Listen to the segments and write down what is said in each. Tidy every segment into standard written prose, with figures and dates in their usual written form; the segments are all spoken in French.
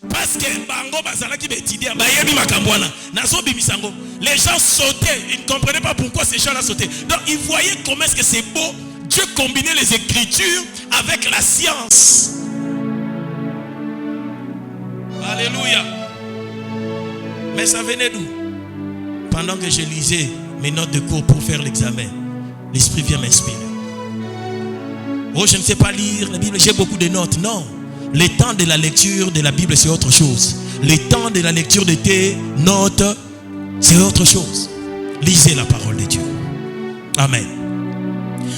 Parce que bango bazalaki betidia bayebi makambwana nazo bimisango. Les gens sautaient, ils ne comprenaient pas pourquoi ces gens-là sautaient. Donc ils voyaient comment est-ce que c'est beau. Dieu combinait les Écritures avec la science. Alléluia. Mais ça venait d'où? Pendant que je lisais mes notes de cours pour faire l'examen, l'Esprit vient m'inspirer. Oh, je ne sais pas lire la Bible, j'ai beaucoup de notes. Non. Le temps de la lecture de la Bible, c'est autre chose. Le temps de la lecture de tes notes, c'est autre chose. Lisez la parole de Dieu. Amen.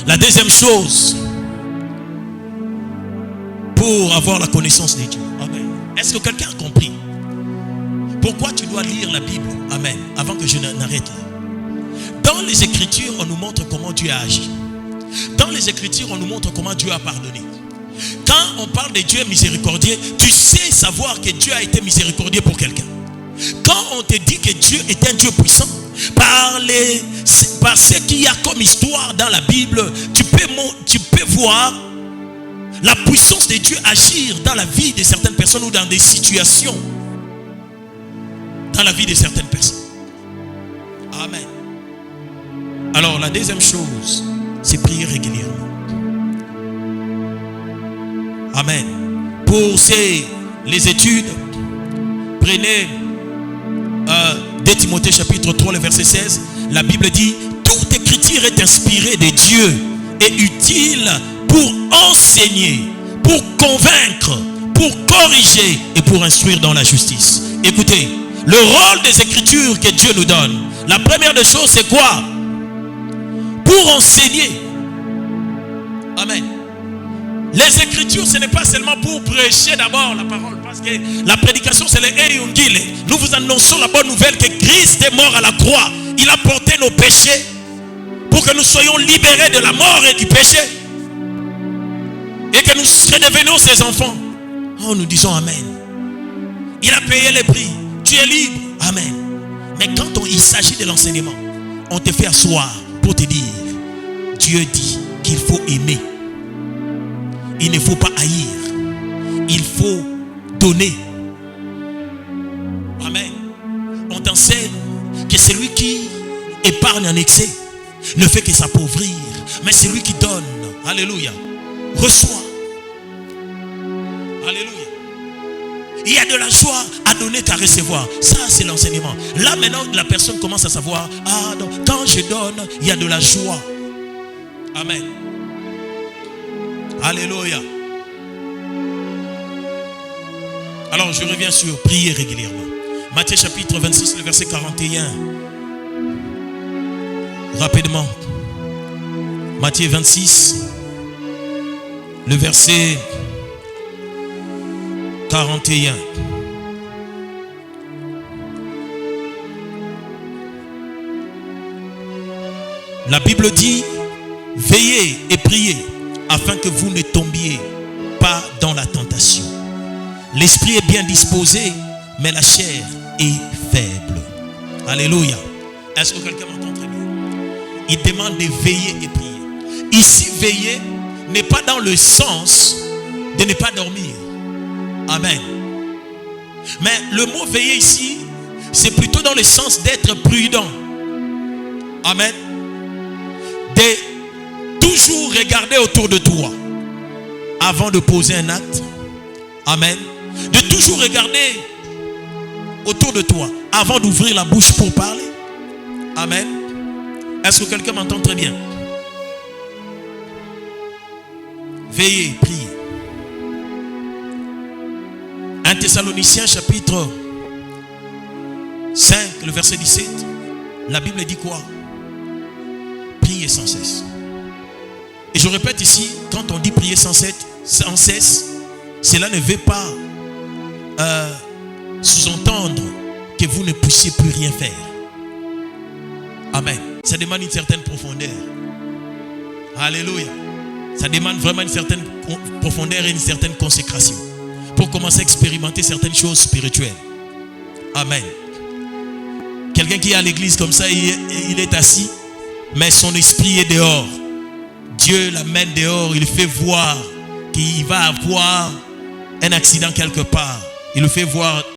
La deuxième chose, pour avoir la connaissance de Dieu. Amen. Est-ce que quelqu'un a compris pourquoi tu dois lire la Bible? Amen. Avant que je n'arrête là. Dans les Écritures, on nous montre comment Dieu a agi. Dans les Écritures, on nous montre comment Dieu a pardonné. Quand on parle de Dieu miséricordieux, tu sais savoir que Dieu a été miséricordieux pour quelqu'un. Quand on te dit que Dieu est un Dieu puissant, par ce qu'il y a comme histoire dans la Bible, tu peux voir la puissance de Dieu agir dans la vie de certaines personnes ou dans des situations dans la vie de certaines personnes. Amen. Alors la deuxième chose, c'est prier régulièrement. Amen. Pour les études, prenez 2 Timothée chapitre 3, le verset 16. La Bible dit: toute écriture est inspirée de Dieu et utile pour enseigner, pour convaincre, pour corriger et pour instruire dans la justice. Écoutez, le rôle des Écritures que Dieu nous donne, la première des choses, c'est quoi? Pour enseigner. Amen. Les Écritures, ce n'est pas seulement pour prêcher d'abord la parole, parce que la prédication, c'est le Eyungile. Nous vous annonçons la bonne nouvelle que Christ est mort à la croix. Il a porté nos péchés pour que nous soyons libérés de la mort et du péché et que nous redevenions ses enfants. Oh, nous disons Amen. Il a payé le prix. Tu es libre. Amen. Mais quand il s'agit de l'enseignement, on te fait asseoir pour te dire: Dieu dit qu'il faut aimer. Il ne faut pas haïr. Il faut donner. Amen. On t'enseigne que celui qui épargne en excès ne fait que s'appauvrir. Mais celui qui donne, alléluia, reçoit. Alléluia. Il y a de la joie à donner qu'à recevoir. Ça, c'est l'enseignement. Là, maintenant, la personne commence à savoir: ah, donc, quand je donne, il y a de la joie. Amen. Alléluia. Alors, je reviens sur prier régulièrement. Matthieu chapitre 26, le verset 41. Rapidement. Matthieu 26, le verset 41. La Bible dit: veillez et priez afin que vous ne tombiez pas dans la tentation. L'esprit est bien disposé, mais la chair est faible. Alléluia. Est-ce que quelqu'un m'entend très bien? Il demande de veiller et prier. Ici, veiller n'est pas dans le sens de ne pas dormir. Amen. Mais le mot veiller ici, c'est plutôt dans le sens d'être prudent. Amen. De toujours regarder autour de toi avant de poser un acte. Amen. De toujours regarder autour de toi avant d'ouvrir la bouche pour parler. Amen. Est-ce que quelqu'un m'entend très bien? Veillez, priez. 1 Thessaloniciens chapitre 5, le verset 17. La Bible dit quoi? Priez sans cesse. Et je répète ici, quand on dit prier sans cesse, cela ne veut pas sous-entendre que vous ne puissiez plus rien faire. Amen. Ça demande une certaine profondeur. Alléluia. Ça demande vraiment une certaine profondeur et une certaine consécration pour commencer à expérimenter certaines choses spirituelles. Amen. Quelqu'un qui est à l'église comme ça, il est assis, mais son esprit est dehors. Dieu l'amène dehors, il fait voir qu'il va avoir un accident quelque part. il nous fait voir